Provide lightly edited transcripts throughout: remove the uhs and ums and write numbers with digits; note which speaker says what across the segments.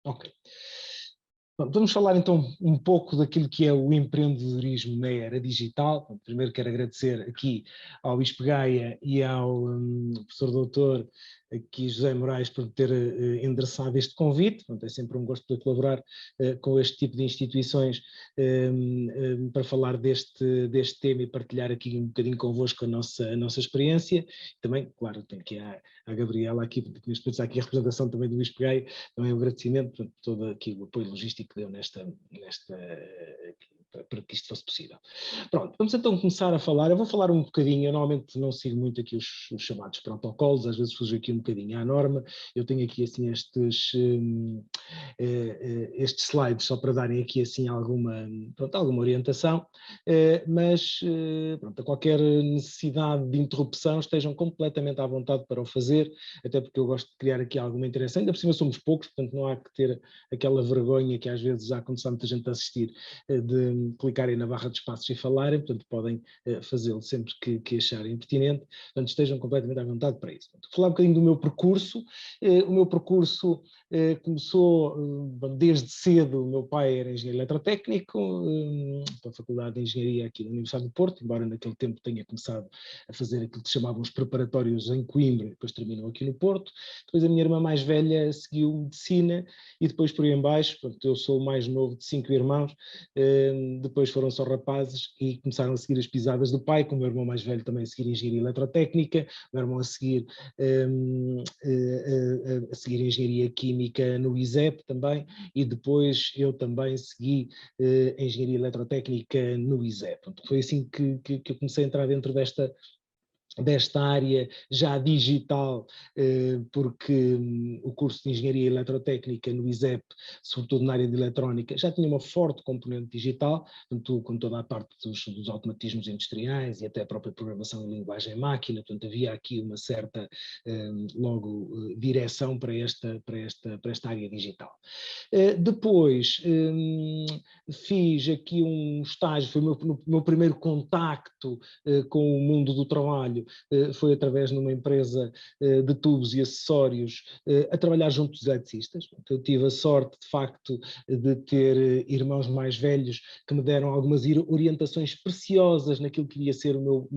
Speaker 1: Ok. Bom, vamos falar então um pouco daquilo que é o empreendedorismo na era digital. Bom, primeiro quero agradecer aqui ao Bispo Gaia e ao professor doutor aqui José Moraes por ter endereçado este convite. Bom, é sempre um gosto de colaborar com este tipo de instituições para falar deste tema e partilhar aqui um bocadinho convosco a nossa experiência. Também, claro, tenho aqui a Gabriela aqui, porque neste momento está aqui a representação também do Bispo Gaia, também um agradecimento por todo aqui o apoio logístico que deu para que isto fosse possível. Pronto, vamos então começar a falar. Eu vou falar um bocadinho, eu normalmente não sigo muito aqui os chamados protocolos, às vezes fujo aqui um bocadinho à norma. Eu tenho aqui assim estes slides só para darem aqui assim alguma orientação, mas pronto, a qualquer necessidade de interrupção estejam completamente à vontade para o fazer, até porque eu gosto de criar aqui alguma interação. Ainda por cima somos poucos, portanto não há que ter aquela vergonha que às vezes já quando está muita gente a assistir, de clicarem na barra de espaços e falarem, portanto podem fazê-lo sempre que acharem pertinente, portanto estejam completamente à vontade para isso. Portanto, vou falar um bocadinho do meu percurso. O meu percurso começou desde cedo. O meu pai era engenheiro eletrotécnico, da Faculdade de Engenharia aqui da Universidade do Porto, embora naquele tempo tenha começado a fazer aquilo que se chamavam os preparatórios em Coimbra, depois terminou aqui no Porto. Depois a minha irmã mais velha seguiu medicina e depois por aí em baixo, portanto, eu sou o mais novo de 5 irmãos, depois foram só rapazes e começaram a seguir as pisadas do pai, com o meu irmão mais velho também a seguir engenharia eletrotécnica, o meu irmão a seguir engenharia química no ISEP também, e depois eu também segui engenharia eletrotécnica no ISEP. Portanto, foi assim que eu comecei a entrar dentro desta área já digital, porque o curso de Engenharia Eletrotécnica no ISEP, sobretudo na área de eletrónica, já tinha uma forte componente digital, portanto, com toda a parte dos automatismos industriais e até a própria programação em linguagem máquina, portanto havia aqui uma certa, direção para esta área digital. Depois fiz aqui um estágio, foi o meu primeiro contacto com o mundo do trabalho, foi através de uma empresa de tubos e acessórios, a trabalhar junto dos eletricistas. Eu tive a sorte, de facto, de ter irmãos mais velhos que me deram algumas orientações preciosas naquilo que ia ser o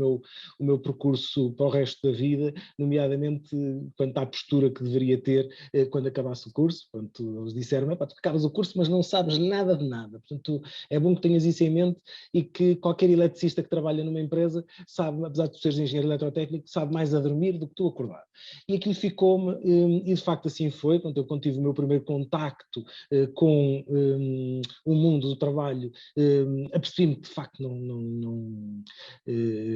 Speaker 1: meu percurso para o resto da vida, nomeadamente quanto à postura que deveria ter quando acabasse o curso. Portanto, eles disseram, tu acabas o curso, mas não sabes nada de nada. Portanto, é bom que tenhas isso em mente e que qualquer eletricista que trabalha numa empresa sabe, apesar de tu seres engenheiro eletrotécnico, sabe mais a dormir do que tu acordar. E aquilo ficou-me, e de facto assim foi, quando eu tive o meu primeiro contacto com o mundo do trabalho, apercebi-me que de facto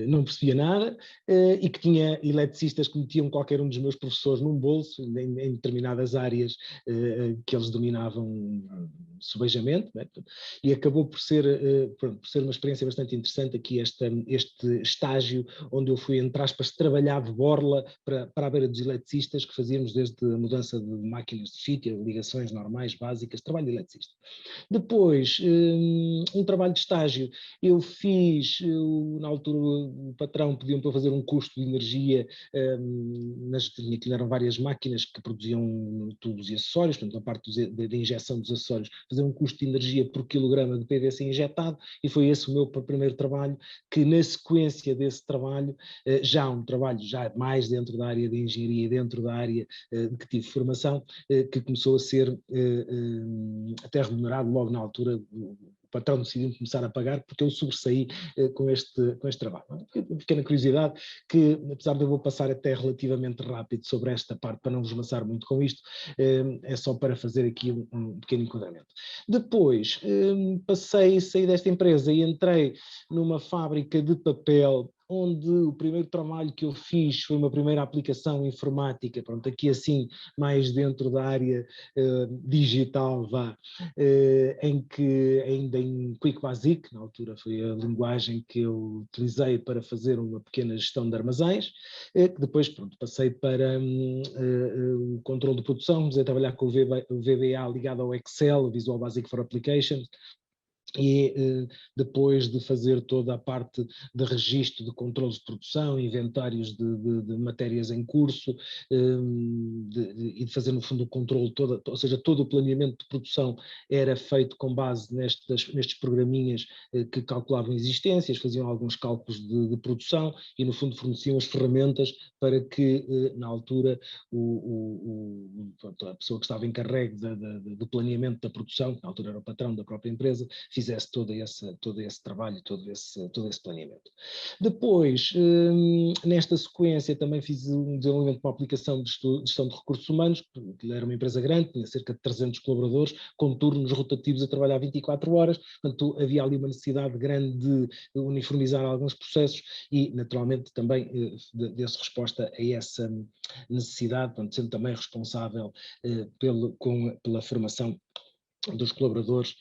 Speaker 1: não percebia nada, e que tinha eletricistas que metiam qualquer um dos meus professores num bolso, em determinadas áreas que eles dominavam subejamente, né? E acabou por ser uma experiência bastante interessante aqui este estágio onde eu fui, entre aspas, trabalhar de borla para a beira dos eletricistas, que fazíamos desde a mudança de máquinas de sítio, ligações normais, básicas, trabalho de eletricista. Depois, um trabalho de estágio, eu fiz, na altura o patrão pediu-me para fazer um custo de energia, aquilo eram várias máquinas que produziam tubos e acessórios, portanto na parte da injeção dos acessórios, fazer um custo de energia por quilograma de PVC injetado, e foi esse o meu primeiro trabalho, que na sequência desse trabalho, já um trabalho já mais dentro da área de engenharia, dentro da área de que tive formação, que começou a ser até remunerado logo na altura. O patrão decidiu começar a pagar porque eu sobressaí com este trabalho. Uma pequena curiosidade, que apesar de eu vou passar até relativamente rápido sobre esta parte para não vos amassar muito com isto, é só para fazer aqui um pequeno enquadramento. Depois saí desta empresa e entrei numa fábrica de papel, onde o primeiro trabalho que eu fiz foi uma primeira aplicação informática, pronto, aqui assim mais dentro da área digital, em que ainda em Quick Basic, na altura foi a linguagem que eu utilizei para fazer uma pequena gestão de armazéns, que depois pronto, passei para o controle de produção, comecei a trabalhar com o VBA ligado ao Excel, Visual Basic for Applications, E depois de fazer toda a parte de registro de controles de produção, inventários de matérias em curso, e de fazer no fundo o controle todo, ou seja, todo o planeamento de produção era feito com base nestes programinhas que calculavam existências, faziam alguns cálculos de produção e no fundo forneciam as ferramentas para que na altura a pessoa que estava encarregue do planeamento da produção, que na altura era o patrão da própria empresa, fizesse todo esse trabalho, todo esse planeamento. Depois, nesta sequência, também fiz um desenvolvimento de uma aplicação de gestão de recursos humanos, que era uma empresa grande, tinha cerca de 300 colaboradores, com turnos rotativos a trabalhar 24 horas, portanto havia ali uma necessidade grande de uniformizar alguns processos e, naturalmente, também desse resposta a essa necessidade, portanto, sendo também responsável pela formação dos colaboradores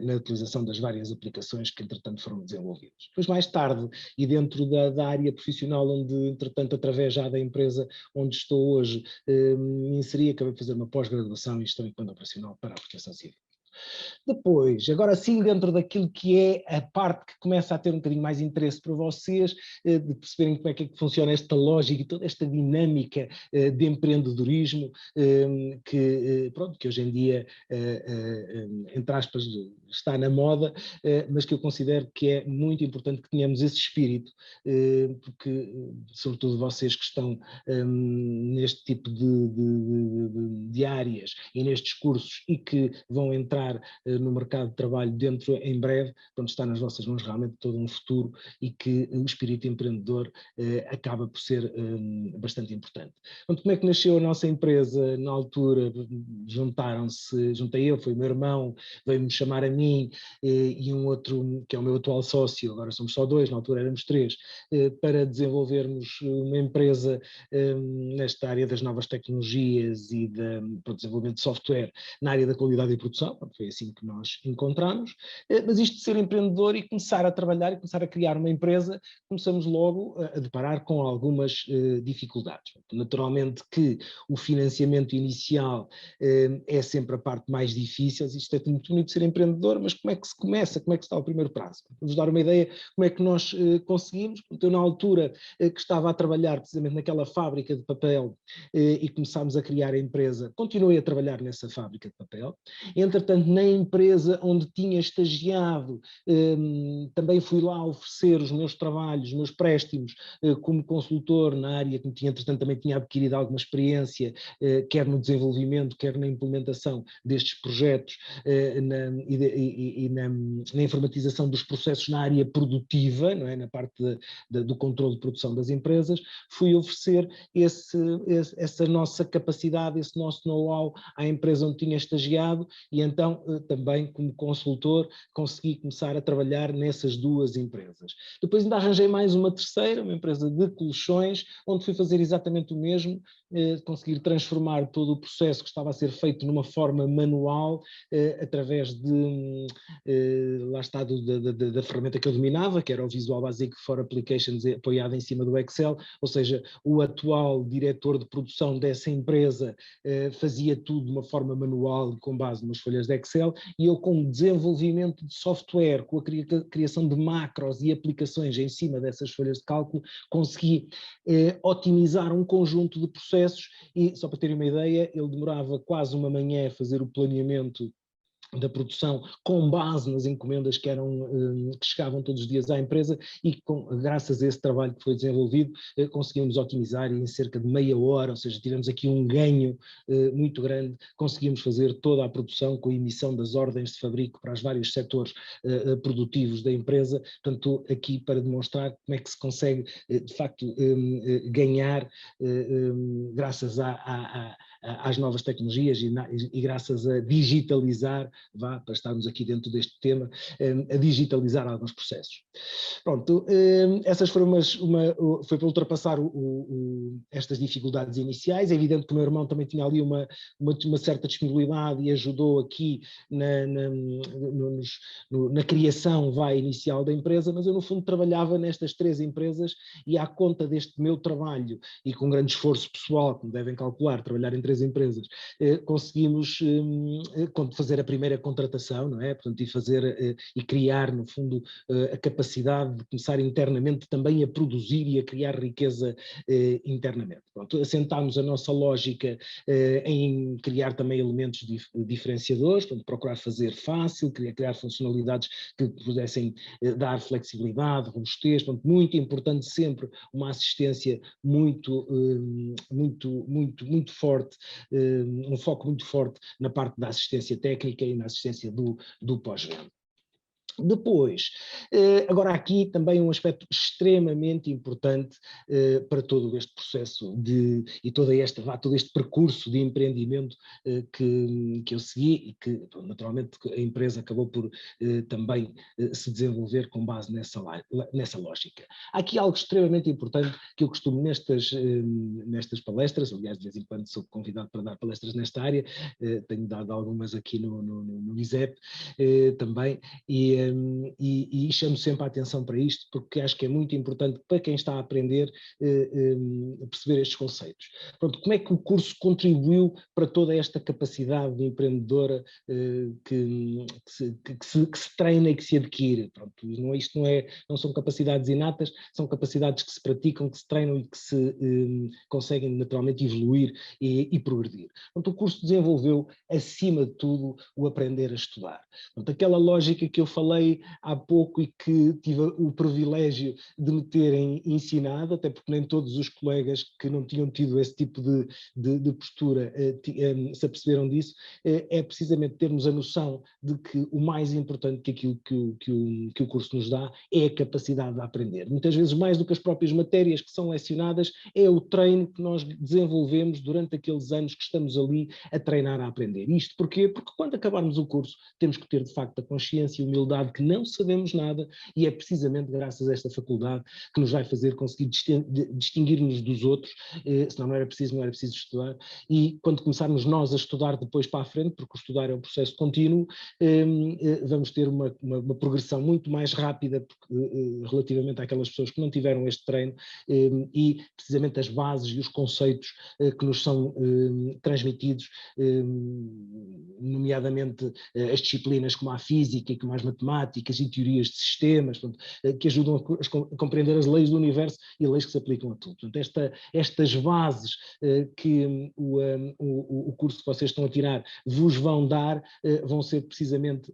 Speaker 1: na utilização das várias aplicações que, entretanto, foram desenvolvidas. Depois, mais tarde, e dentro da área profissional, onde, entretanto, através já da empresa onde estou hoje, me inseri, acabei de fazer uma pós-graduação em gestão e comando operacional para a proteção civil. Depois, agora sim, dentro daquilo que é a parte que começa a ter um bocadinho mais interesse para vocês, de perceberem como é que funciona esta lógica e toda esta dinâmica de empreendedorismo, que hoje em dia, entre aspas, está na moda, mas que eu considero que é muito importante que tenhamos esse espírito, porque, sobretudo vocês que estão neste tipo de áreas e nestes cursos e que vão entrar no mercado de trabalho dentro em breve, quando está nas vossas mãos realmente todo um futuro e que o espírito empreendedor acaba por ser bastante importante. Então, como é que nasceu a nossa empresa? Na altura juntei eu, foi o meu irmão, veio-me chamar a mim e um outro, que é o meu atual sócio, agora somos só dois, na altura éramos três, para desenvolvermos uma empresa nesta área das novas tecnologias e para o desenvolvimento de software na área da qualidade e produção. Foi assim que nós encontramos, mas isto de ser empreendedor e começar a trabalhar e começar a criar uma empresa, começamos logo a deparar com algumas dificuldades. Naturalmente que o financiamento inicial é sempre a parte mais difícil, isto é muito bonito ser empreendedor, mas como é que se começa, como é que se dá o primeiro prazo? Vamos dar uma ideia como é que nós conseguimos. Eu, na altura que estava a trabalhar precisamente naquela fábrica de papel e começámos a criar a empresa, continuei a trabalhar nessa fábrica de papel. Entretanto, na empresa onde tinha estagiado, também fui lá oferecer os meus trabalhos, os meus préstimos como consultor na área que entretanto também tinha adquirido alguma experiência, quer no desenvolvimento, quer na implementação destes projetos na informatização dos processos na área produtiva, não é? Na parte do controle de produção das empresas, fui oferecer essa nossa capacidade, esse nosso know-how à empresa onde tinha estagiado e então também como consultor consegui começar a trabalhar nessas duas empresas. Depois ainda arranjei mais uma terceira, uma empresa de colchões, onde fui fazer exatamente o mesmo, conseguir transformar todo o processo que estava a ser feito numa forma manual, através lá está, da ferramenta que eu dominava, que era o Visual Basic for Applications apoiado em cima do Excel, ou seja, o atual diretor de produção dessa empresa fazia tudo de uma forma manual com base nas folhas de Excel e eu com o desenvolvimento de software, com a criação de macros e aplicações em cima dessas folhas de cálculo, consegui otimizar um conjunto de processos e, só para terem uma ideia, ele demorava quase uma manhã a fazer o planeamento da produção com base nas encomendas que chegavam todos os dias à empresa e graças a esse trabalho que foi desenvolvido conseguimos otimizar em cerca de meia hora, ou seja, tivemos aqui um ganho muito grande, conseguimos fazer toda a produção com a emissão das ordens de fabrico para os vários setores produtivos da empresa, portanto aqui para demonstrar como é que se consegue de facto ganhar graças às novas tecnologias e graças a digitalizar, para estarmos aqui dentro deste tema, a digitalizar alguns processos. Pronto, essas foram foi para ultrapassar estas dificuldades iniciais. É evidente que o meu irmão também tinha ali uma certa disponibilidade e ajudou aqui na criação inicial da empresa, mas eu no fundo trabalhava nestas três empresas e à conta deste meu trabalho e com grande esforço pessoal, como devem calcular, trabalhar em três várias empresas, conseguimos fazer a primeira contratação, não é? Portanto, e criar, no fundo, a capacidade de começar internamente também a produzir e a criar riqueza internamente. Pronto, assentámos a nossa lógica em criar também elementos diferenciadores, portanto, procurar fazer fácil, criar funcionalidades que pudessem dar flexibilidade, robustez, portanto, muito importante sempre uma assistência muito forte, um foco muito forte na parte da assistência técnica e na assistência do pós-venda. Depois, agora aqui também um aspecto extremamente importante para todo este processo e todo este percurso de empreendimento que eu segui e que naturalmente a empresa acabou por também se desenvolver com base nessa lógica. Há aqui algo extremamente importante que eu costumo nestas palestras, aliás de vez em quando sou convidado para dar palestras nesta área, tenho dado algumas aqui no ISEP também, e chamo sempre a atenção para isto, porque acho que é muito importante para quem está a aprender perceber estes conceitos. Pronto, como é que o curso contribuiu para toda esta capacidade empreendedora que se treina e que se adquire? Pronto, não são capacidades inatas, são capacidades que se praticam, que se treinam e que se conseguem naturalmente evoluir e progredir. Pronto, o curso desenvolveu, acima de tudo, o aprender a estudar. Pronto, aquela lógica que eu falei há pouco e que tive o privilégio de me terem ensinado, até porque nem todos os colegas que não tinham tido esse tipo de postura se aperceberam disso, é precisamente termos a noção de que o mais importante que aquilo que o curso nos dá é a capacidade de aprender. Muitas vezes mais do que as próprias matérias que são lecionadas, é o treino que nós desenvolvemos durante aqueles anos que estamos ali a treinar a aprender. Isto porquê? Porque quando acabarmos o curso temos que ter de facto a consciência e a humildade que não sabemos nada, e é precisamente graças a esta faculdade que nos vai fazer conseguir distinguir-nos dos outros, senão não era preciso estudar, e quando começarmos nós a estudar depois para a frente, porque o estudar é um processo contínuo, vamos ter uma progressão muito mais rápida relativamente àquelas pessoas que não tiveram este treino, e precisamente as bases e os conceitos que nos são transmitidos, nomeadamente as disciplinas como a física e como as matemáticas e teorias de sistemas, portanto, que ajudam a compreender as leis do universo e leis que se aplicam a tudo. Portanto, estas bases que o curso que vocês estão a tirar vos vão dar, vão ser precisamente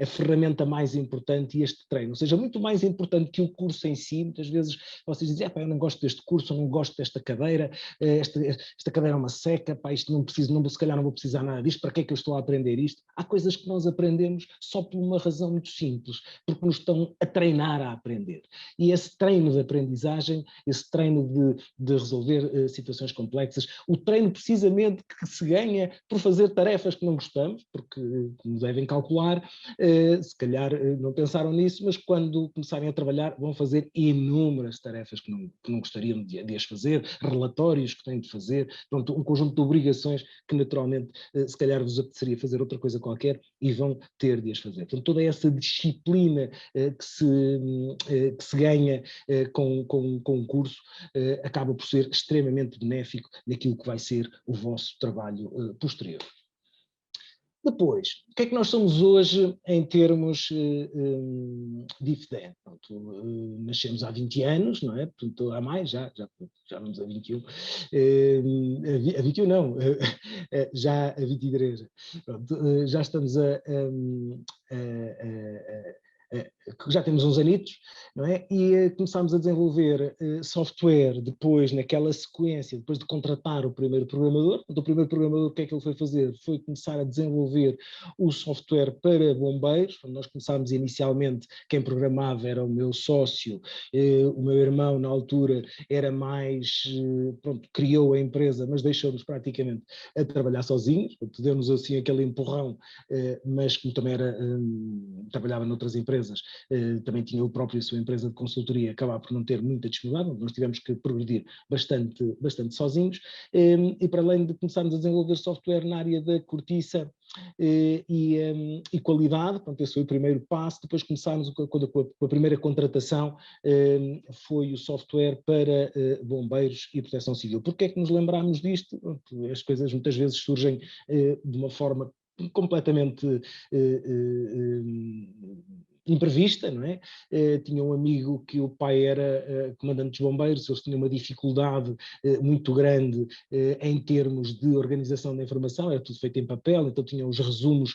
Speaker 1: a ferramenta mais importante e este treino. Ou seja, muito mais importante que o curso em si. Muitas vezes vocês dizem, eu não gosto deste curso, eu não gosto desta cadeira, esta cadeira é uma seca, isto se calhar não vou precisar nada disto, para que é que eu estou a aprender isto? Há coisas que nós aprendemos só por uma razão muito simples, porque nos estão a treinar a aprender. E esse treino de aprendizagem, esse treino de resolver situações complexas, o treino precisamente que se ganha por fazer tarefas que não gostamos, porque, como devem calcular, se calhar não pensaram nisso, mas quando começarem a trabalhar vão fazer inúmeras tarefas que não gostariam de as fazer, relatórios que têm de fazer, pronto, um conjunto de obrigações que naturalmente se calhar vos apeteceria fazer outra coisa qualquer e vão ter de as fazer. Portanto, toda essa disciplina que se ganha com o curso acaba por ser extremamente benéfico naquilo que vai ser o vosso trabalho posterior. Depois, o que é que nós somos hoje em termos de IFDEN? Nascemos há 20 anos, não é? Portanto, há mais, já vamos a 21. A 21 não, já a 23. Pronto, já estamos já temos uns anitos, não é? E começámos a desenvolver software depois, naquela sequência, depois de contratar o primeiro programador. O primeiro programador, o que é que ele foi fazer? Foi começar a desenvolver o software para bombeiros. Nós começámos inicialmente, quem programava era o meu sócio, o meu irmão na altura era mais, pronto, criou a empresa, mas deixou-nos praticamente a trabalhar sozinhos, deu-nos assim aquele empurrão, mas como também trabalhava noutras empresas, empresas também tinha o próprio a sua empresa de consultoria, acabar por não ter muita disponibilidade, nós tivemos que progredir bastante sozinhos, e para além de começarmos a desenvolver software na área da cortiça e qualidade, portanto esse foi o primeiro passo. Depois começámos com a primeira contratação, foi o software para bombeiros e proteção civil. Porquê é que nos lembrámos disto? As coisas muitas vezes surgem de uma forma completamente imprevista, não é? Tinha um amigo que o pai era comandante dos bombeiros, eles tinham uma dificuldade muito grande em termos de organização da informação, era tudo feito em papel, então tinham os resumos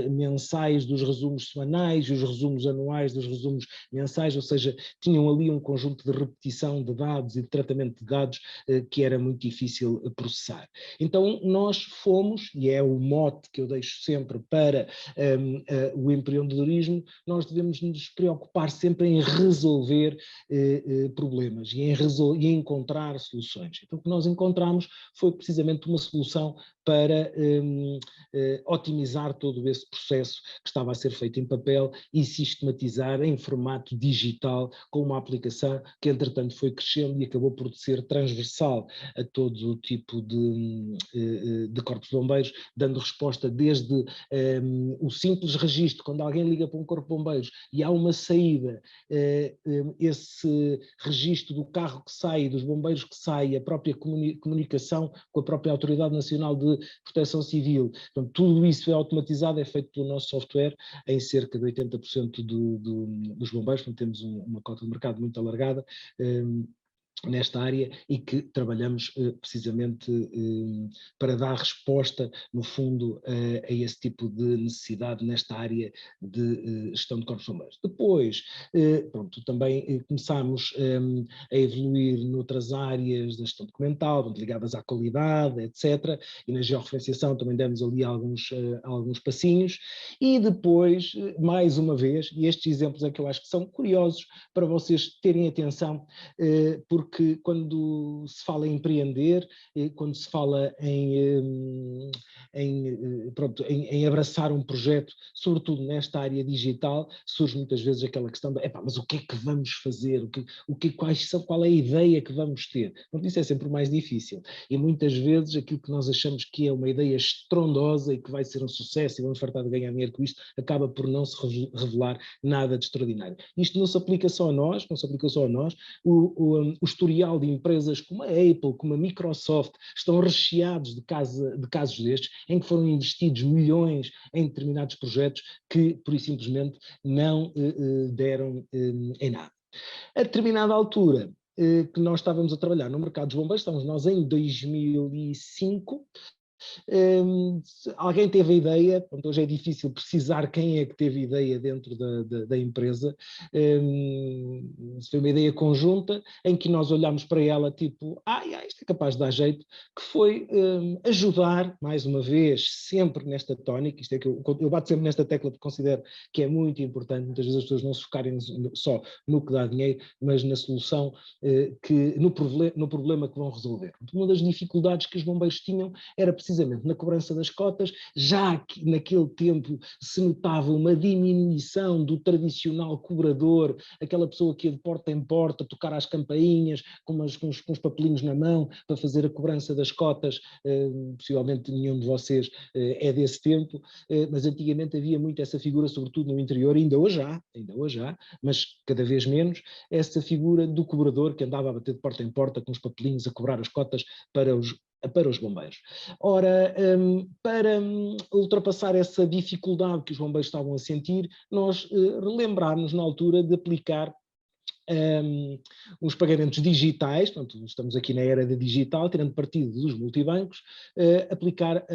Speaker 1: mensais dos resumos semanais, os resumos anuais dos resumos mensais, ou seja, tinham ali um conjunto de repetição de dados e de tratamento de dados que era muito difícil processar. Então nós fomos, e é o mote que eu deixo sempre para o empreendedorismo, nós devemos nos preocupar sempre em resolver problemas e em encontrar soluções. Então o que nós encontramos foi precisamente uma solução para otimizar todo esse processo que estava a ser feito em papel e sistematizar em formato digital com uma aplicação que entretanto foi crescendo e acabou por ser transversal a todo o tipo de corpos de bombeiros, dando resposta desde o simples registro, quando alguém liga para um corpo de bombeiros e há uma saída, esse registro do carro que sai, dos bombeiros que sai, a própria comunicação com a própria Autoridade Nacional de Proteção Civil. Portanto, tudo isso é automatizado, é feito pelo nosso software em cerca de 80% dos bombeiros, portanto temos uma cota de mercado muito alargada nesta área e que trabalhamos precisamente para dar resposta, no fundo, a esse tipo de necessidade nesta área de gestão de corpos bombeiros. Depois, pronto, também começámos a evoluir noutras áreas da gestão documental, ligadas à qualidade, etc. E na georreferenciação também demos ali alguns passinhos. E depois, mais uma vez, e estes exemplos é que eu acho que são curiosos para vocês terem atenção, porque quando se fala em empreender, quando se fala em abraçar um projeto, sobretudo nesta área digital, surge muitas vezes aquela questão de, mas o que é que vamos fazer? Qual é a ideia que vamos ter? Então, isso é sempre o mais difícil. E muitas vezes aquilo que nós achamos que é uma ideia estrondosa e que vai ser um sucesso e vamos fartar de ganhar dinheiro com isto, acaba por não se revelar nada de extraordinário. Isto não se aplica só a nós, o historial de empresas como a Apple, como a Microsoft, estão recheados de casos destes, em que foram investidos milhões em determinados projetos que, pura e simplesmente, não deram em nada. A determinada altura que nós estávamos a trabalhar no mercado dos bombeiros, estávamos nós em 2005, alguém teve a ideia, portanto, hoje é difícil precisar quem é que teve a ideia dentro da empresa, foi uma ideia conjunta em que nós olhámos para ela tipo, isto é capaz de dar jeito, que foi ajudar, mais uma vez, sempre nesta tónica, isto é que eu bato sempre nesta tecla porque considero que é muito importante, muitas vezes as pessoas não se focarem só no que dá dinheiro, mas na solução, no problema que vão resolver. Uma das dificuldades que os bombeiros tinham era precisamente na cobrança das cotas, já que naquele tempo se notava uma diminuição do tradicional cobrador, aquela pessoa que ia de porta em porta, tocar às campainhas, com os papelinhos na mão, para fazer a cobrança das cotas, possivelmente nenhum de vocês é desse tempo, mas antigamente havia muito essa figura, sobretudo no interior, ainda hoje há, mas cada vez menos, essa figura do cobrador que andava a bater de porta em porta com os papelinhos a cobrar as cotas para os bombeiros. Ora, para ultrapassar essa dificuldade que os bombeiros estavam a sentir, nós relembrámos na altura de aplicar os pagamentos digitais, portanto, estamos aqui na era da digital, tirando partido dos multibancos, aplicar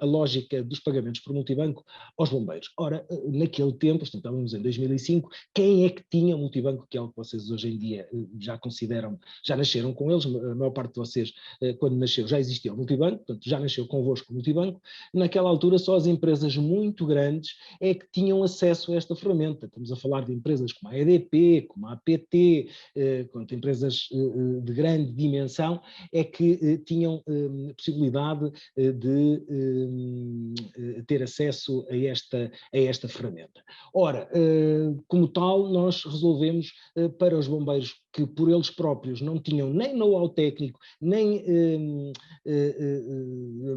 Speaker 1: a lógica dos pagamentos por multibanco aos bombeiros. Ora, naquele tempo, estávamos em 2005, quem é que tinha multibanco, que é algo que vocês hoje em dia já consideram, já nasceram com eles, a maior parte de vocês, quando nasceu, já existia o multibanco, portanto, já nasceu convosco o multibanco. Naquela altura, só as empresas muito grandes é que tinham acesso a esta ferramenta. Estamos a falar de empresas como a EDP, BCP, como a APT, quanto empresas de grande dimensão, é que tinham possibilidade de ter acesso a esta ferramenta. Ora, como tal, nós resolvemos para os bombeiros que por eles próprios não tinham nem know-how técnico, nem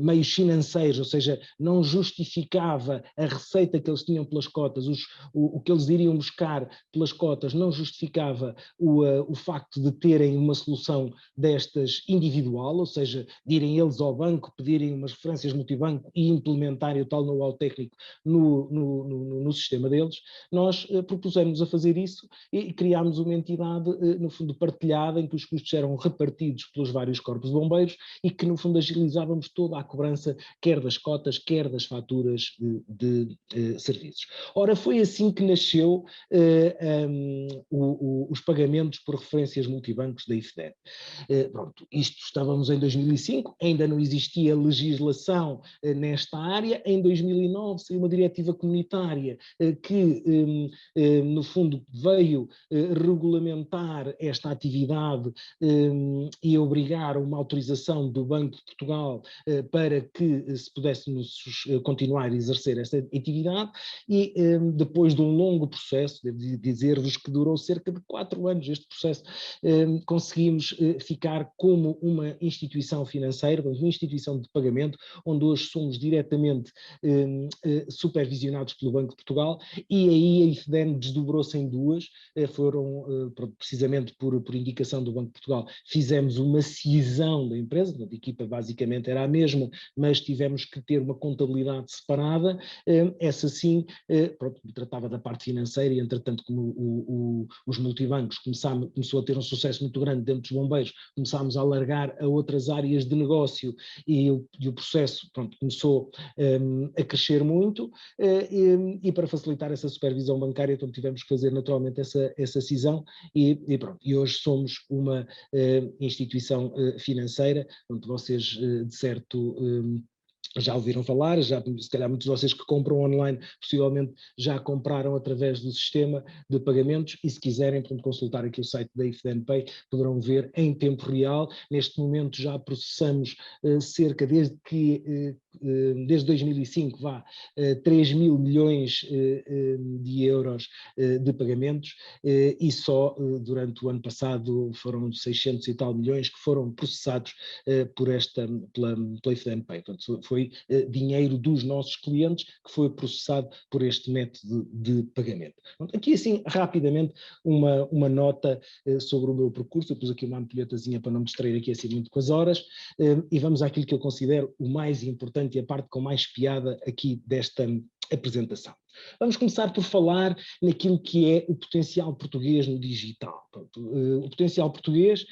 Speaker 1: meios financeiros, ou seja, não justificava a receita que eles tinham pelas cotas, o que eles iriam buscar pelas cotas não justificava o facto de terem uma solução destas individual, ou seja, de irem eles ao banco, pedirem umas referências multibanco e implementarem o tal know-how técnico no sistema deles. Nós propusemos a fazer isso e criámos uma entidade, no fundo, partilhada, em que os custos eram repartidos pelos vários corpos de bombeiros e que, no fundo, agilizávamos toda a cobrança, quer das cotas, quer das faturas de serviços. Ora, foi assim que nasceu os pagamentos por referências multibancos da IFDEN. Pronto, isto estávamos em 2005, ainda não existia legislação nesta área. Em 2009 saiu uma diretiva comunitária que, no fundo, veio regulamentar esta atividade e obrigar uma autorização do Banco de Portugal para que se pudéssemos continuar a exercer esta atividade e depois de um longo processo, devo dizer-vos que durou cerca de 4 anos este processo, conseguimos ficar como uma instituição financeira, uma instituição de pagamento, onde hoje somos diretamente supervisionados pelo Banco de Portugal, e aí a IFDEN desdobrou-se em duas, foram precisamente por indicação do Banco de Portugal, fizemos uma cisão da empresa, a equipa basicamente era a mesma, mas tivemos que ter uma contabilidade separada, essa sim, pronto, tratava da parte financeira e entretanto como os multibancos começou a ter um sucesso muito grande dentro dos bombeiros, começámos a alargar a outras áreas de negócio e o processo, pronto, começou a crescer muito e para facilitar essa supervisão bancária, então tivemos que fazer naturalmente essa cisão e pronto, e hoje somos uma instituição financeira, onde vocês de certo já ouviram falar, se calhar muitos de vocês que compram online possivelmente já compraram através do sistema de pagamentos e se quiserem consultar aqui o site da IFDEN Pay poderão ver em tempo real. Neste momento já processamos cerca desde 2005 3 mil milhões de euros de pagamentos e só durante o ano passado foram 600 e tal milhões que foram processados pela IFDEN Pay. Portanto, foi dinheiro dos nossos clientes que foi processado por este método de pagamento. Aqui assim, rapidamente, uma nota sobre o meu percurso. Eu pus aqui uma ampulhetazinha para não me distrair aqui assim muito com as horas, e vamos àquilo que eu considero o mais importante e a parte com mais piada aqui desta apresentação. Vamos começar por falar naquilo que é o potencial português no digital. O potencial português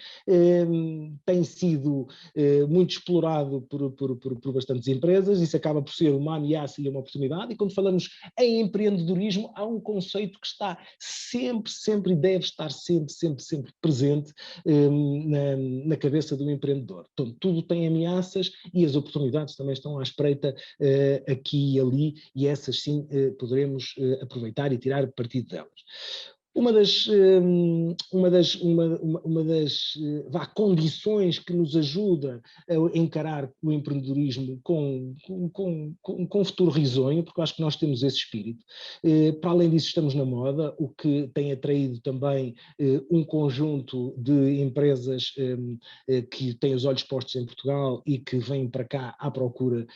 Speaker 1: tem sido muito explorado por bastantes empresas, isso acaba por ser uma ameaça e uma oportunidade, e quando falamos em empreendedorismo, há um conceito que está sempre e deve estar sempre presente na cabeça do empreendedor. Então, tudo tem ameaças e as oportunidades também estão à espreita aqui e ali, e essas sim poderemos aproveitar e tirar partido delas. Uma das condições que nos ajuda a encarar o empreendedorismo com futuro risonho, porque eu acho que nós temos esse espírito. Para além disso, estamos na moda, o que tem atraído também um conjunto de empresas que têm os olhos postos em Portugal e que vêm para cá à procura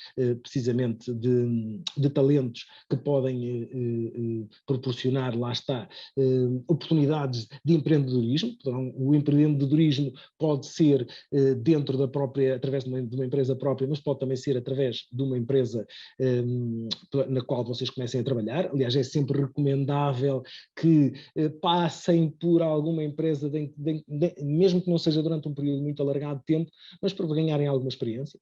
Speaker 1: precisamente de talentos que podem proporcionar, lá está, oportunidades de empreendedorismo. Então, o empreendedorismo pode ser dentro da própria, através de uma empresa própria, mas pode também ser através de uma empresa na qual vocês comecem a trabalhar. Aliás, é sempre recomendável que passem por alguma empresa, mesmo que não seja durante um período muito alargado de tempo, mas para ganharem alguma experiência.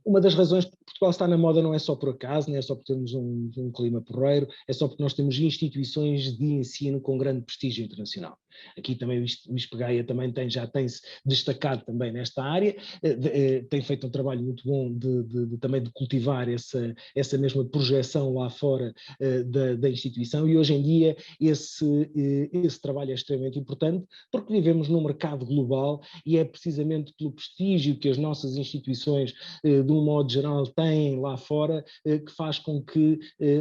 Speaker 1: Uma das razões que Portugal está na moda não é só por acaso, não é só porque temos um clima porreiro, é só porque nós temos instituições de ensino com grande prestígio internacional. Aqui também o ISPEGAIA também já tem-se destacado também nesta área, tem feito um trabalho muito bom também de cultivar essa mesma projeção lá fora da instituição, e hoje em dia esse trabalho é extremamente importante, porque vivemos num mercado global e é precisamente pelo prestígio que as nossas instituições, de um modo geral, têm lá fora, que faz com que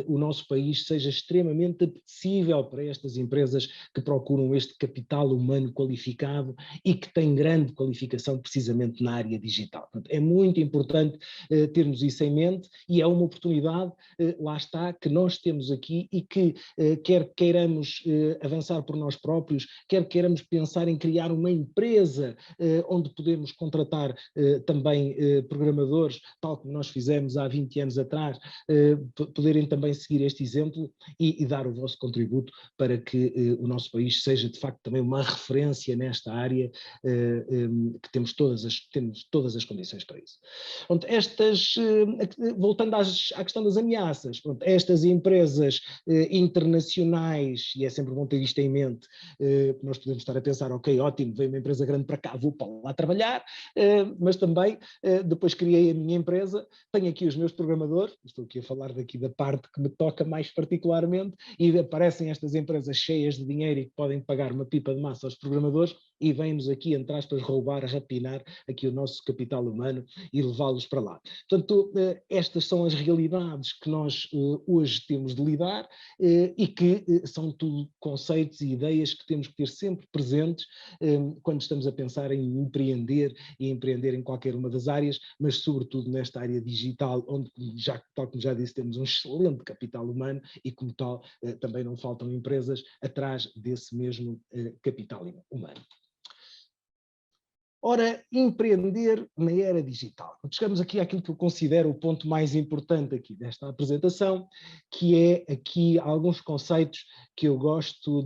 Speaker 1: o nosso país seja extremamente apetecível para estas empresas que procuram este capital humano qualificado e que tem grande qualificação precisamente na área digital. Portanto, é muito importante termos isso em mente, e é uma oportunidade, lá está, que nós temos aqui, e que quer queiramos avançar por nós próprios, quer queiramos pensar em criar uma empresa onde podemos contratar também programadores, tal como nós fizemos há 20 anos atrás, poderem também seguir este exemplo e dar o vosso contributo para que o nosso país seja de facto também uma referência nesta área, que temos todas as condições para isso. Pronto, voltando à questão das ameaças, pronto, estas empresas internacionais, e é sempre bom ter isto em mente, nós podemos estar a pensar, ok, ótimo, veio uma empresa grande para cá, vou para lá trabalhar, mas também depois criei a minha empresa, tenho aqui os meus programadores, estou aqui a falar daqui da parte que me toca mais particularmente, e aparecem estas empresas cheias de dinheiro e que podem pagar uma pipa de massa aos programadores, e vêm-nos aqui, entre aspas, roubar, rapinar aqui o nosso capital humano e levá-los para lá. Portanto, estas são as realidades que nós hoje temos de lidar, e que são tudo conceitos e ideias que temos que ter sempre presentes quando estamos a pensar em empreender, e empreender em qualquer uma das áreas, mas sobretudo nesta área digital, onde, tal como já disse, temos um excelente capital humano, e como tal também não faltam empresas atrás desse mesmo capital humano. Ora, empreender na era digital. Chegamos aqui àquilo que eu considero o ponto mais importante aqui desta apresentação, que é aqui alguns conceitos que eu gosto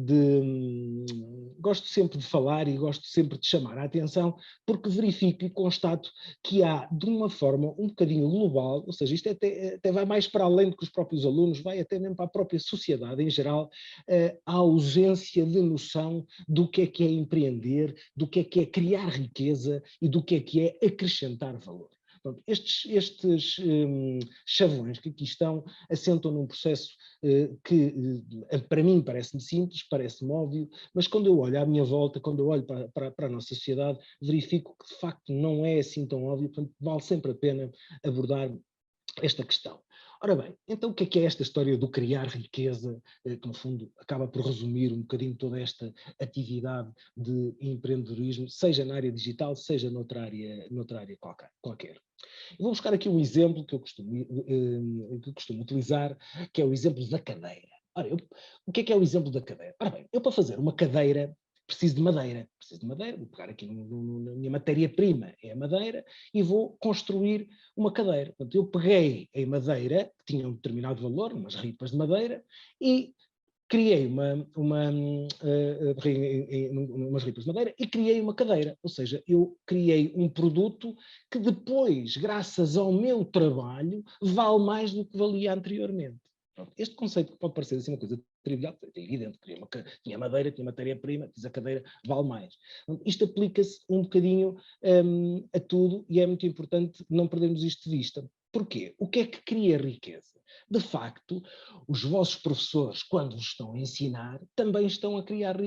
Speaker 1: sempre de falar e gosto sempre de chamar a atenção, porque verifico e constato que há, de uma forma um bocadinho global, ou seja, isto até vai mais para além do que os próprios alunos, vai até mesmo para a própria sociedade em geral, a ausência de noção do que é empreender, do que é criar riqueza e do que é acrescentar valor. Pronto, estes chavões que aqui estão assentam num processo que para mim parece-me simples, parece-me óbvio, mas quando eu olho à minha volta, quando eu olho para a nossa sociedade, verifico que de facto não é assim tão óbvio, portanto vale sempre a pena abordar esta questão. Ora bem, então o que é esta história do criar riqueza, que no fundo acaba por resumir um bocadinho toda esta atividade de empreendedorismo, seja na área digital, seja noutra área qualquer. Eu vou buscar aqui um exemplo que eu costumo utilizar, que é o exemplo da cadeira. Ora, o que é o exemplo da cadeira? Ora bem, eu para fazer uma cadeira preciso de madeira, vou pegar aqui na minha matéria-prima, é a madeira, e vou construir uma cadeira. Portanto, eu peguei em madeira, que tinha um determinado valor, umas ripas de madeira, e criei umas ripas de madeira e criei uma cadeira, ou seja, eu criei um produto que depois, graças ao meu trabalho, vale mais do que valia anteriormente. Este conceito que pode parecer assim uma coisa trivial, é evidente, tinha madeira, tinha matéria-prima, fiz a cadeira, vale mais. Isto aplica-se um bocadinho a tudo, e é muito importante não perdermos isto de vista. Porquê? O que é que cria riqueza? De facto, os vossos professores, quando vos estão a ensinar, também estão a criar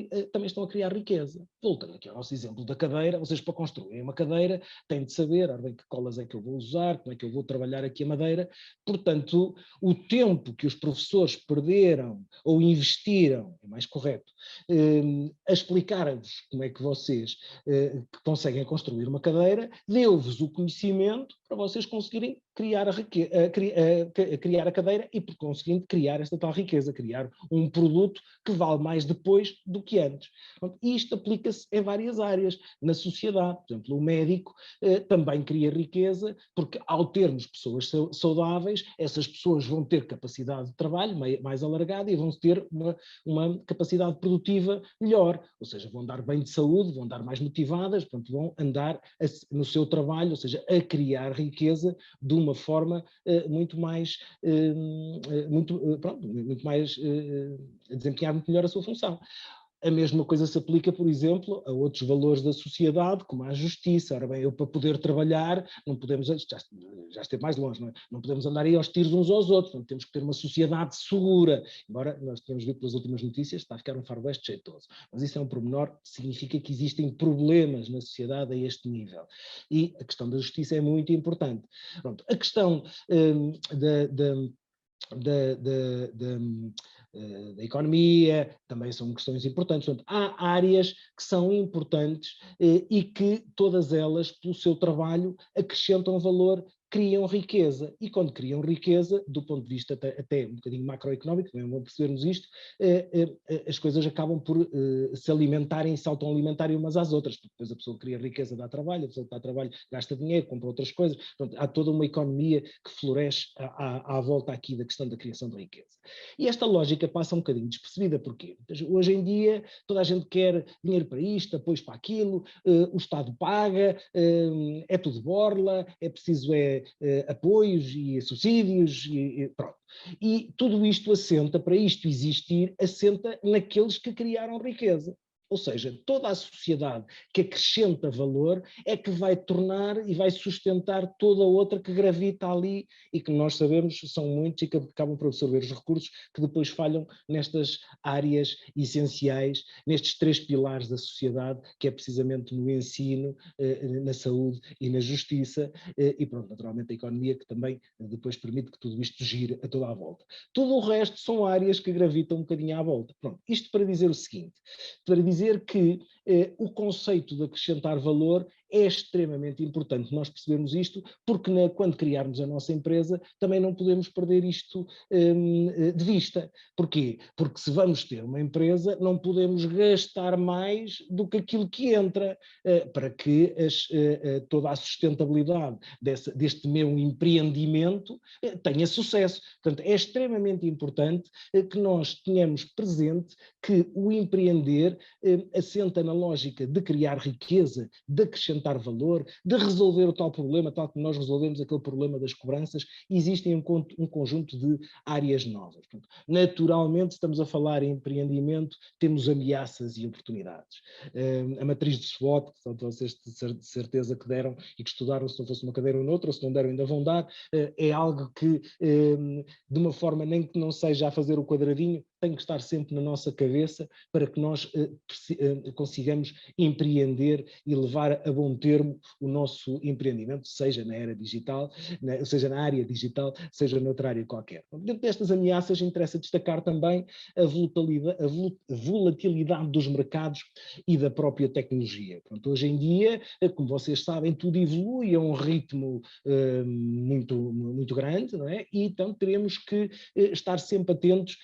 Speaker 1: riqueza. Voltando aqui ao nosso exemplo da cadeira, vocês para construírem uma cadeira têm de saber, bem, que colas é que eu vou usar, como é que eu vou trabalhar aqui a madeira. Portanto, o tempo que os professores perderam ou investiram, é mais correto, a explicar-vos como é que vocês conseguem construir uma cadeira, deu-vos o conhecimento para vocês conseguirem criar a cadeira e, por conseguinte, criar esta tal riqueza, criar um produto que vale mais depois do que antes. E isto aplica-se em várias áreas. Na sociedade, por exemplo, o médico também cria riqueza, porque ao termos pessoas saudáveis, essas pessoas vão ter capacidade de trabalho mais alargada e vão ter uma capacidade produtiva melhor, ou seja, vão andar bem de saúde, vão andar mais motivadas, portanto, vão andar no seu trabalho, ou seja, a criar riqueza de uma forma muito mais a desempenhar muito melhor a sua função. A mesma coisa se aplica, por exemplo, a outros valores da sociedade, como a justiça. Ora bem, eu para poder trabalhar, não podemos, já esteve mais longe, não é? Não podemos andar aí aos tiros uns aos outros, portanto, temos que ter uma sociedade segura. Embora nós tenhamos visto pelas últimas notícias, está a ficar um faroeste jeitoso. Mas isso é um pormenor, significa que existem problemas na sociedade a este nível. E a questão da justiça é muito importante. Pronto, a questão da economia, também são questões importantes. Portanto, há áreas que são importantes e que todas elas, pelo seu trabalho, acrescentam valor, criam riqueza. E quando criam riqueza, do ponto de vista até um bocadinho macroeconómico, também vamos percebermos isto, as coisas acabam por se alimentarem e se autoalimentarem umas às outras, porque depois a pessoa cria riqueza, dá trabalho, a pessoa que dá trabalho gasta dinheiro, compra outras coisas. Portanto, há toda uma economia que floresce à volta aqui da questão da criação de riqueza. E esta lógica passa um bocadinho despercebida, porquê? Hoje em dia toda a gente quer dinheiro para isto, apoios para aquilo, o Estado paga, é tudo borla, é preciso apoios e subsídios, e pronto. E tudo isto assenta, para isto existir, assenta naqueles que criaram riqueza. Ou seja, toda a sociedade que acrescenta valor é que vai tornar e vai sustentar toda a outra que gravita ali e que nós sabemos são muitos e que acabam por absorver os recursos que depois falham nestas áreas essenciais, nestes 3 pilares da sociedade, que é precisamente no ensino, na saúde e na justiça, e pronto, naturalmente a economia, que também depois permite que tudo isto gire a toda a volta. Tudo o resto são áreas que gravitam um bocadinho à volta. Pronto, isto para dizer o seguinte, para dizer que o conceito de acrescentar valor é extremamente importante nós percebermos isto, porque quando criarmos a nossa empresa também não podemos perder isto de vista. Porquê? Porque se vamos ter uma empresa não podemos gastar mais do que aquilo que entra para que toda a sustentabilidade deste meu empreendimento tenha sucesso. Portanto, é extremamente importante que nós tenhamos presente que o empreender assenta na lógica de criar riqueza, de acrescentar valor, de resolver o tal problema, tal como nós resolvemos aquele problema das cobranças, e existem um conjunto de áreas novas. Portanto, naturalmente, estamos a falar em empreendimento, temos ameaças e oportunidades. A matriz de SWOT, que vocês de certeza que deram e que estudaram, se não fosse uma cadeira ou noutra, ou se não deram ainda vão dar, é algo que, de uma forma nem que não seja a fazer o quadradinho, tem que estar sempre na nossa cabeça para que nós consigamos empreender e levar a bom termo o nosso empreendimento, seja na era digital, seja na área digital, seja noutra área qualquer. Dentro destas ameaças interessa destacar também a volatilidade dos mercados e da própria tecnologia. Pronto, hoje em dia, como vocês sabem, tudo evolui a um ritmo muito grande, não é? E então teremos que estar sempre atentos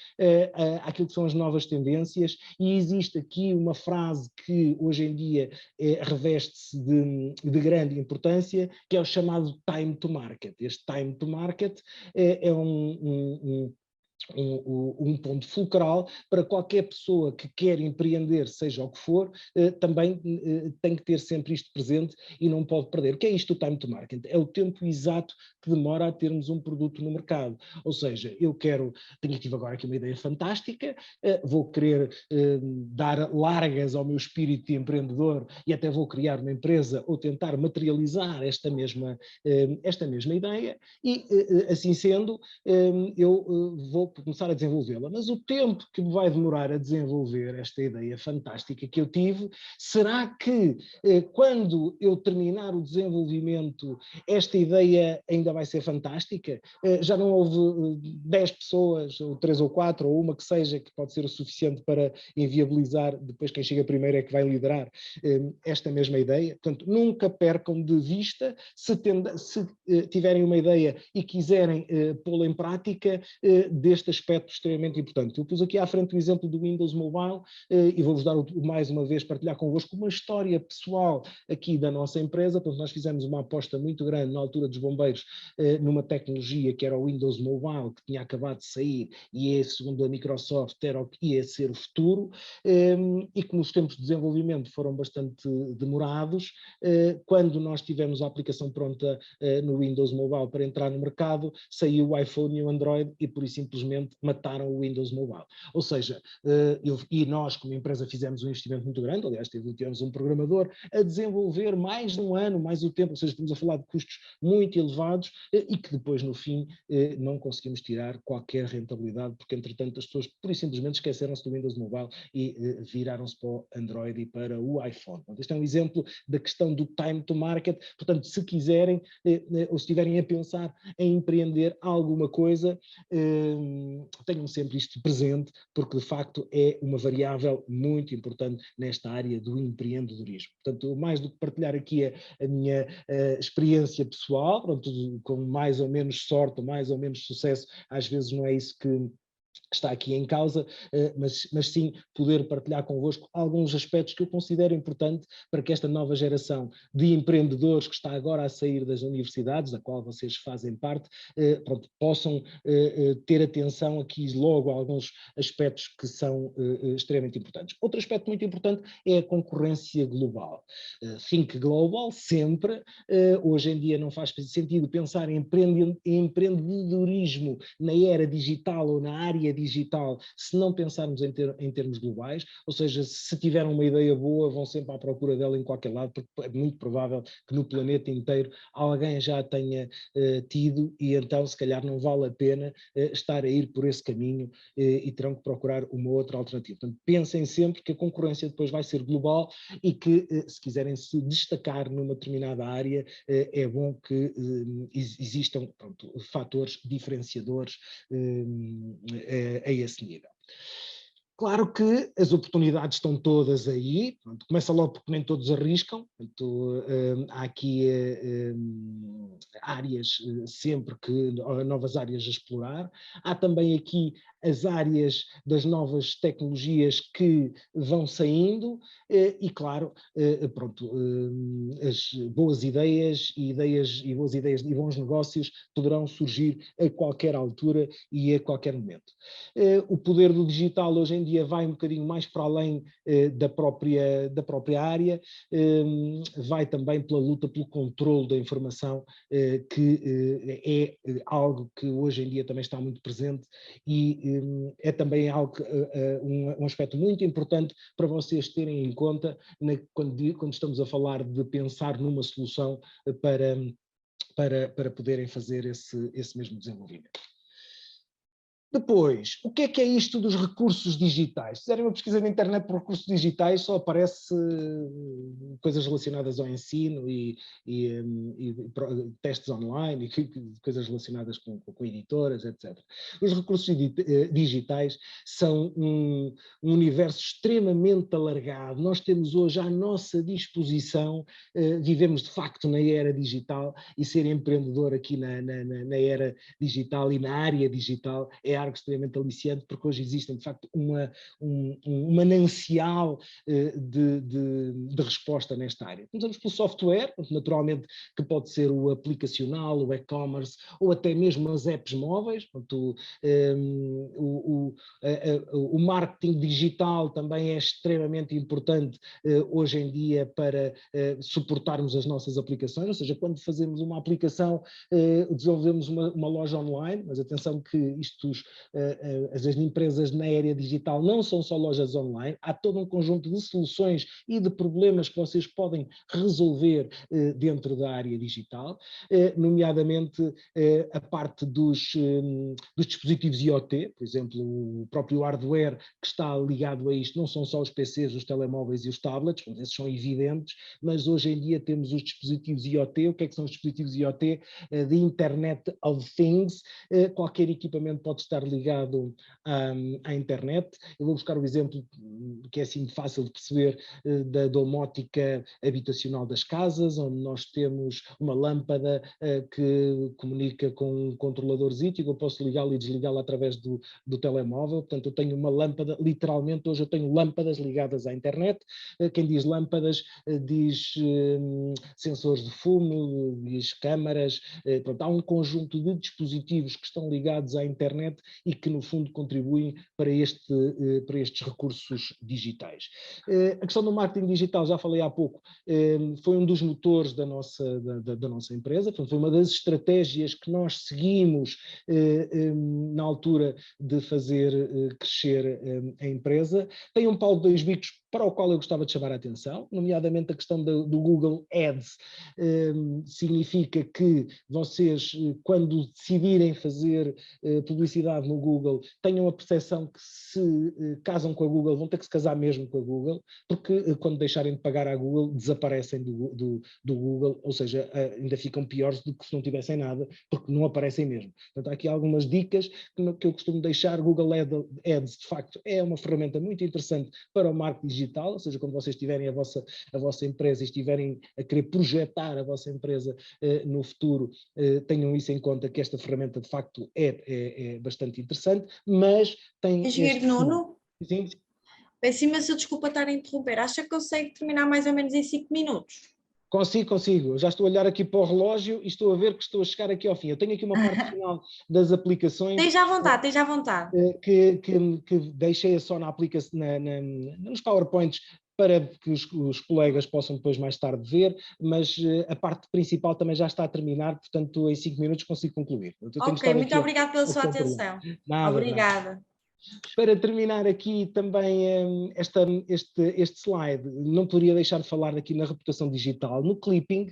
Speaker 1: àquilo que são as novas tendências, e existe aqui uma frase que hoje em dia reveste-se de grande importância, que é o chamado time to market. Este time to market é um ponto fulcral para qualquer pessoa que quer empreender, seja o que for, também tem que ter sempre isto presente e não pode perder. O que é isto do time to market? É o tempo exato que demora a termos um produto no mercado. Ou seja, tive agora aqui uma ideia fantástica, vou querer dar largas ao meu espírito de empreendedor e até vou criar uma empresa ou tentar materializar esta mesma ideia e, assim sendo, eu vou começar a desenvolvê-la, mas o tempo que me vai demorar a desenvolver esta ideia fantástica que eu tive, será que quando eu terminar o desenvolvimento, esta ideia ainda vai ser fantástica? Já não houve 10 pessoas, ou 3 ou 4, ou uma que seja, que pode ser o suficiente para inviabilizar, depois quem chega primeiro é que vai liderar esta mesma ideia? Portanto, nunca percam de vista, se tiverem uma ideia e quiserem pô-la em prática, deste aspecto extremamente importante. Eu pus aqui à frente o exemplo do Windows Mobile e vou-vos dar mais uma vez partilhar convosco uma história pessoal aqui da nossa empresa. Portanto, nós fizemos uma aposta muito grande na altura dos bombeiros numa tecnologia que era o Windows Mobile, que tinha acabado de sair e segundo a Microsoft, era o que ia ser o futuro, e que nos tempos de desenvolvimento foram bastante demorados. Quando nós tivemos a aplicação pronta no Windows Mobile para entrar no mercado, saiu o iPhone e o Android e por isso simplesmente simplesmente mataram o Windows Mobile. Ou seja, e nós como empresa fizemos um investimento muito grande, aliás tivemos um programador a desenvolver mais de um ano, mais o tempo, ou seja, estamos a falar de custos muito elevados e que depois no fim não conseguimos tirar qualquer rentabilidade, porque entretanto as pessoas pura e simplesmente esqueceram-se do Windows Mobile e viraram-se para o Android e para o iPhone. Portanto, este é um exemplo da questão do time to market. Portanto, se quiserem ou se estiverem a pensar em empreender alguma coisa, tenham sempre isto presente, porque de facto é uma variável muito importante nesta área do empreendedorismo. Portanto, mais do que partilhar aqui a minha experiência pessoal, pronto, com mais ou menos sorte, mais ou menos sucesso, às vezes não é isso que está aqui em causa, mas sim poder partilhar convosco alguns aspectos que eu considero importante para que esta nova geração de empreendedores que está agora a sair das universidades, da qual vocês fazem parte, pronto, possam ter atenção aqui logo a alguns aspectos que são extremamente importantes. Outro aspecto muito importante é a concorrência global. Think global, sempre. Hoje em dia não faz sentido pensar em empreendedorismo na era digital ou na área digital, se não pensarmos em termos globais, ou seja, se tiveram uma ideia boa, vão sempre à procura dela em qualquer lado, porque é muito provável que no planeta inteiro alguém já tenha tido, e então se calhar não vale a pena estar a ir por esse caminho e terão que procurar uma outra alternativa. Portanto, pensem sempre que a concorrência depois vai ser global e que se quiserem se destacar numa determinada área, é bom que existam, pronto, fatores diferenciadores a esse nível. Claro que as oportunidades estão todas aí, pronto, começa logo porque nem todos arriscam, portanto, há aqui áreas sempre que, novas áreas a explorar, há também aqui as áreas das novas tecnologias que vão saindo e claro, pronto, as boas ideias e boas ideias e bons negócios poderão surgir a qualquer altura e a qualquer momento. O poder do digital hoje em dia vai um bocadinho mais para além da própria área, vai também pela luta pelo controle da informação, que é algo que hoje em dia também está muito presente e é também algo, um aspecto muito importante para vocês terem em conta quando estamos a falar de pensar numa solução para poderem fazer esse mesmo desenvolvimento. Depois, o que é isto dos recursos digitais? Se fizerem uma pesquisa na internet por recursos digitais, só aparece coisas relacionadas ao ensino e testes online e coisas relacionadas com editoras, etc. Os recursos digitais são um universo extremamente alargado. Nós temos hoje à nossa disposição, vivemos de facto na era digital e ser empreendedor aqui na era digital e na área digital é algo extremamente aliciante, porque hoje existem, de facto, um manancial de resposta nesta área. Começamos pelo software, naturalmente, que pode ser o aplicacional, o e-commerce, ou até mesmo as apps móveis. Portanto, o marketing digital também é extremamente importante hoje em dia para suportarmos as nossas aplicações, ou seja, quando fazemos uma aplicação, desenvolvemos uma loja online, mas atenção que as empresas na área digital não são só lojas online, há todo um conjunto de soluções e de problemas que vocês podem resolver dentro da área digital, nomeadamente a parte dos dispositivos IoT, por exemplo, o próprio hardware que está ligado a isto, não são só os PCs, os telemóveis e os tablets, esses são evidentes, mas hoje em dia temos os dispositivos IoT. O que é que são os dispositivos IoT? The Internet of Things. Qualquer equipamento pode estar ligado à internet. Eu vou buscar o exemplo que é assim fácil de perceber da domótica habitacional das casas, onde nós temos uma lâmpada que comunica com um controladorzinho, que eu posso ligá-la e desligá-la através do telemóvel. Portanto, eu tenho uma lâmpada, literalmente hoje eu tenho lâmpadas ligadas à internet. Quem diz lâmpadas diz sensores de fumo, diz câmaras. Pronto, há um conjunto de dispositivos que estão ligados à internet e que, no fundo, contribuem para estes recursos digitais. A questão do marketing digital, já falei há pouco, foi um dos motores da nossa empresa, portanto, foi uma das estratégias que nós seguimos na altura de fazer crescer a empresa. Tem um pau de dois bicos para o qual eu gostava de chamar a atenção, nomeadamente a questão do Google Ads. Significa que vocês, quando decidirem fazer publicidade no Google, tenham a percepção que se casam com a Google, vão ter que se casar mesmo com a Google, porque quando deixarem de pagar à Google, desaparecem do Google, ou seja, ainda ficam piores do que se não tivessem nada, porque não aparecem mesmo. Portanto, há aqui algumas dicas que eu costumo deixar. Google Ads, de facto, é uma ferramenta muito interessante para o marketing digital, ou seja, quando vocês tiverem a vossa empresa e estiverem a querer projetar a vossa empresa no futuro, tenham isso em conta, que esta ferramenta de facto é bastante interessante, mas tem
Speaker 2: Engenheiro Nuno?
Speaker 1: Sim.
Speaker 2: Peço imensa desculpa estar a interromper. Acha que consegue terminar mais ou menos em 5 minutos?
Speaker 1: Consigo. Eu já estou a olhar aqui para o relógio e estou a ver que estou a chegar aqui ao fim. Eu tenho aqui uma parte final das aplicações.
Speaker 2: Esteja à vontade.
Speaker 1: Que deixei só na aplicação, nos PowerPoints, para que os colegas possam depois mais tarde ver, mas a parte principal também já está a terminar, portanto em 5 minutos consigo concluir.
Speaker 2: Ok, muito obrigada pela sua atenção.
Speaker 1: Nada.
Speaker 2: Obrigada.
Speaker 1: Para terminar aqui também este slide, não poderia deixar de falar aqui na reputação digital. No clipping,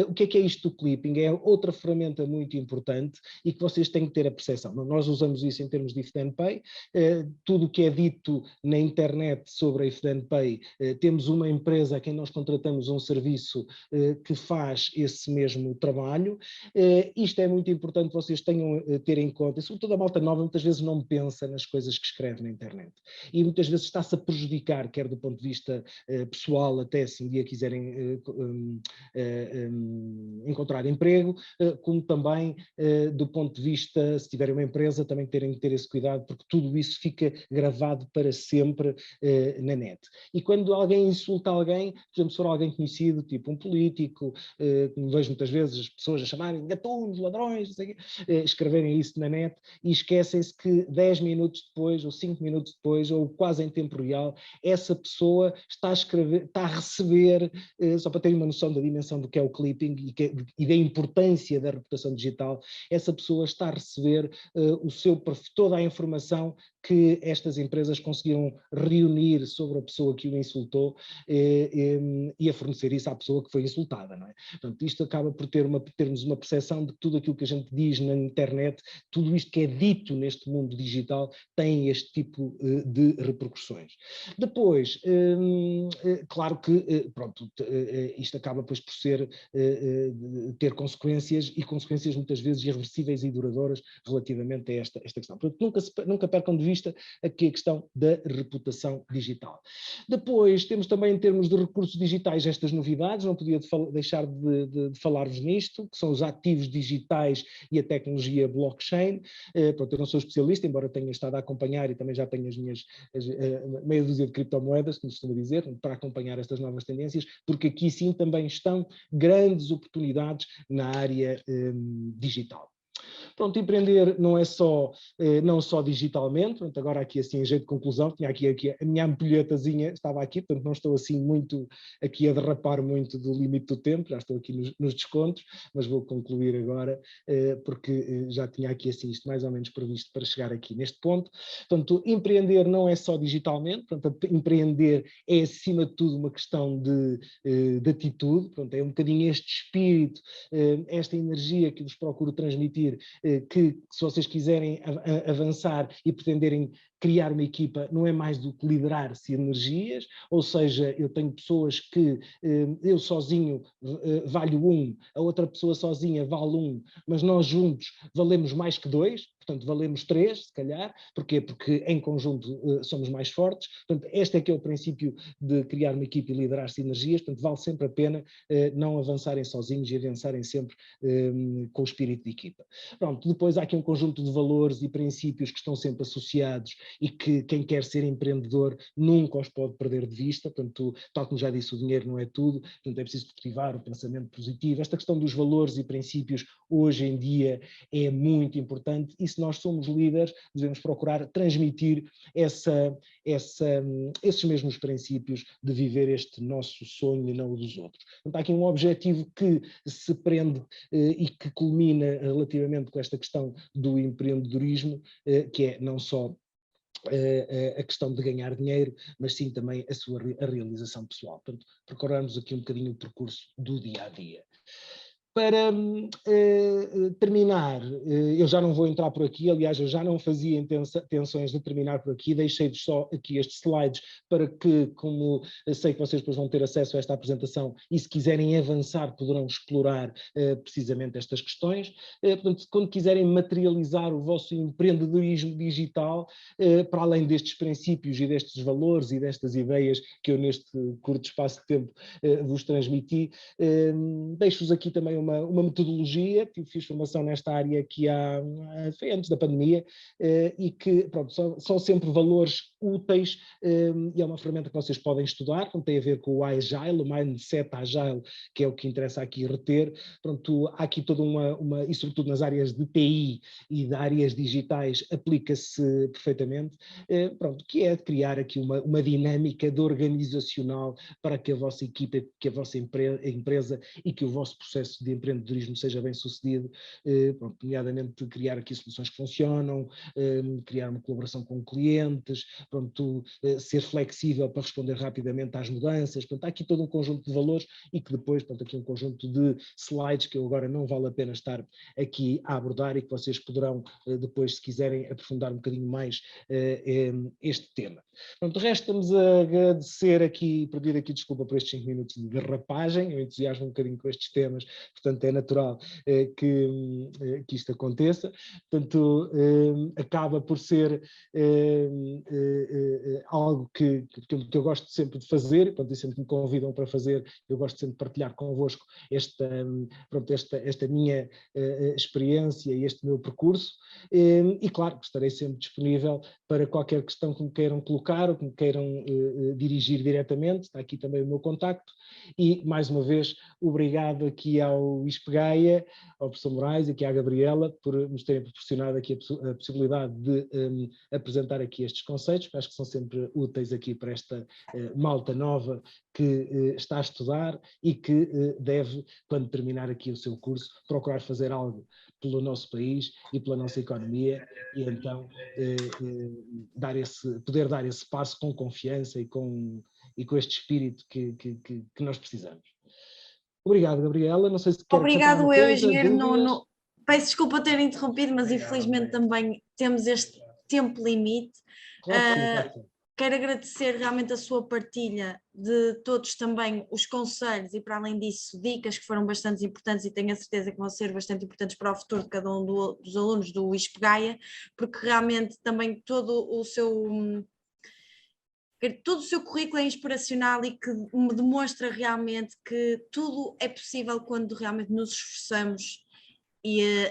Speaker 1: o que é isto do clipping? É outra ferramenta muito importante e que vocês têm que ter a percepção. Nós usamos isso em termos de If Then Pay. Tudo o que é dito na internet sobre a If Then Pay, temos uma empresa a quem nós contratamos um serviço que faz esse mesmo trabalho. Isto é muito importante, vocês tenham ter em conta, sobretudo a malta nova muitas vezes não pensa nas coisas que escreve na internet e muitas vezes está-se a prejudicar, quer do ponto de vista pessoal, até se um dia quiserem encontrar emprego, como também do ponto de vista, se tiverem uma empresa, também terem que ter esse cuidado, porque tudo isso fica gravado para sempre na net. E quando alguém insulta alguém, por exemplo, se for alguém conhecido, tipo um político, como vejo muitas vezes as pessoas a chamarem gatunos, ladrões, não sei o quê, escreverem isso na net e esquecem-se que 10 minutos depois, ou 5 minutos depois, ou quase em tempo real, essa pessoa está a receber, só para terem uma noção da dimensão do que é o clipping e da importância da reputação digital, essa pessoa está a receber toda a informação que estas empresas conseguiram reunir sobre a pessoa que o insultou e a fornecer isso à pessoa que foi insultada, não é? Portanto, isto acaba por termos uma percepção de que tudo aquilo que a gente diz na internet, tudo isto que é dito neste mundo digital, tem este tipo de repercussões. Depois, claro que, pronto, isto acaba depois por ter consequências e consequências muitas vezes irreversíveis e duradouras relativamente a esta questão. Portanto, nunca percam de vista aqui a questão da reputação digital. Depois, temos também em termos de recursos digitais estas novidades, não podia deixar de falar-vos nisto, que são os ativos digitais e a tecnologia blockchain. Pronto, eu não sou especialista, embora tenha estado a acompanhar e também já tenho as minhas meia dúzia de criptomoedas, como costuma dizer, para acompanhar estas novas tendências, porque aqui sim também estão grandes oportunidades na área digital. Pronto, empreender não só digitalmente, pronto, agora aqui assim em jeito de conclusão, tinha aqui a minha ampulhetazinha, estava aqui, portanto não estou assim muito aqui a derrapar muito do limite do tempo, já estou aqui nos descontos, mas vou concluir agora, porque já tinha aqui assim isto mais ou menos previsto para chegar aqui neste ponto. Portanto, empreender não é só digitalmente, portanto, empreender é acima de tudo uma questão de atitude, portanto, é um bocadinho este espírito, esta energia que vos procuro transmitir, que se vocês quiserem avançar e pretenderem criar uma equipa, não é mais do que liderar sinergias, ou seja, eu tenho pessoas que eu sozinho valho 1, a outra pessoa sozinha vale 1, mas nós juntos valemos mais que 2, portanto valemos 3, se calhar. Porquê? Porque em conjunto somos mais fortes. Portanto, este é que é o princípio de criar uma equipa e liderar sinergias, portanto vale sempre a pena não avançarem sozinhos e avançarem sempre com o espírito de equipa. Pronto, depois há aqui um conjunto de valores e princípios que estão sempre associados e que quem quer ser empreendedor nunca os pode perder de vista. Portanto, tal como já disse, o dinheiro não é tudo, portanto é preciso cultivar o pensamento positivo. Esta questão dos valores e princípios hoje em dia é muito importante e se se nós somos líderes, devemos procurar transmitir esses mesmos princípios de viver este nosso sonho e não o dos outros. Portanto, há aqui um objetivo que se prende e que culmina relativamente com esta questão do empreendedorismo, que é não só a questão de ganhar dinheiro, mas sim também a realização pessoal. Portanto, procuramos aqui um bocadinho o percurso do dia a dia. Para terminar, eu já não vou entrar por aqui, aliás, eu já não fazia intenções de terminar por aqui, deixei-vos só aqui estes slides para que, como sei que vocês depois vão ter acesso a esta apresentação e se quiserem avançar poderão explorar precisamente estas questões. Portanto, quando quiserem materializar o vosso empreendedorismo digital, para além destes princípios e destes valores e destas ideias que eu neste curto espaço de tempo vos transmiti, deixo-vos aqui também uma metodologia, que fiz formação nesta área aqui foi antes da pandemia, e que pronto, são sempre valores úteis, e é uma ferramenta que vocês podem estudar, não tem a ver com o Agile, o Mindset Agile, que é o que interessa aqui reter. Pronto, há aqui toda e sobretudo nas áreas de TI e de áreas digitais, aplica-se perfeitamente, pronto, que é criar aqui uma dinâmica de organizacional para que a vossa equipa, que a vossa empresa e que o vosso processo de empreendedorismo seja bem sucedido, pronto, nomeadamente criar aqui soluções que funcionam, criar uma colaboração com clientes, pronto, ser flexível para responder rapidamente às mudanças. Portanto, há aqui todo um conjunto de valores e que depois, portanto, aqui um conjunto de slides que eu agora não vale a pena estar aqui a abordar e que vocês poderão depois, se quiserem, aprofundar um bocadinho mais este tema. Pronto, resta-nos a agradecer aqui, pedir aqui desculpa por estes 5 minutos de derrapagem, eu entusiasmo um bocadinho com estes temas, portanto é natural que isto aconteça. Portanto, acaba por ser algo que eu gosto sempre de fazer, portanto, e sempre que me convidam para fazer, eu gosto sempre de partilhar convosco esta minha experiência e este meu percurso, e claro, estarei sempre disponível para qualquer questão que me queiram colocar ou que me queiram dirigir diretamente. Está aqui também o meu contacto e, mais uma vez, obrigado aqui ao ISPGAIA, ao professor Moraes e aqui à Gabriela por nos terem proporcionado aqui a possibilidade de apresentar aqui estes conceitos, que acho que são sempre úteis aqui para esta malta nova que está a estudar e que deve, quando terminar aqui o seu curso, procurar fazer algo pelo nosso país e pela nossa economia e então poder dar esse passo com confiança e com este espírito que nós precisamos. Obrigado, Gabriela. Não sei se quer acrescentar alguma
Speaker 2: Obrigado,
Speaker 1: coisa,
Speaker 2: engenheiro
Speaker 1: dúvidas?
Speaker 2: Nuno. Peço desculpa ter interrompido, mas infelizmente também temos este tempo limite.
Speaker 1: Claro que sim, claro que sim.
Speaker 2: Quero agradecer realmente a sua partilha de todos também os conselhos e, para além disso, dicas que foram bastante importantes e tenho a certeza que vão ser bastante importantes para o futuro de cada um dos alunos do ISPGAIA, porque realmente também todo o seu currículo é inspiracional e que me demonstra realmente que tudo é possível quando realmente nos esforçamos e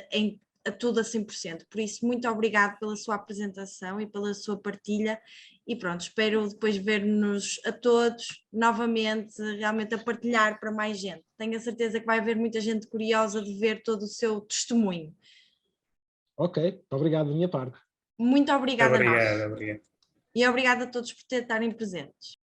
Speaker 2: a tudo a 100%. Por isso, muito obrigado pela sua apresentação e pela sua partilha e pronto, espero depois ver-nos a todos novamente, realmente a partilhar para mais gente. Tenho a certeza que vai haver muita gente curiosa de ver todo o seu testemunho.
Speaker 1: Ok, obrigado da minha parte.
Speaker 2: Muito obrigada a nós.
Speaker 3: Obrigado.
Speaker 2: E obrigada a todos por estarem presentes.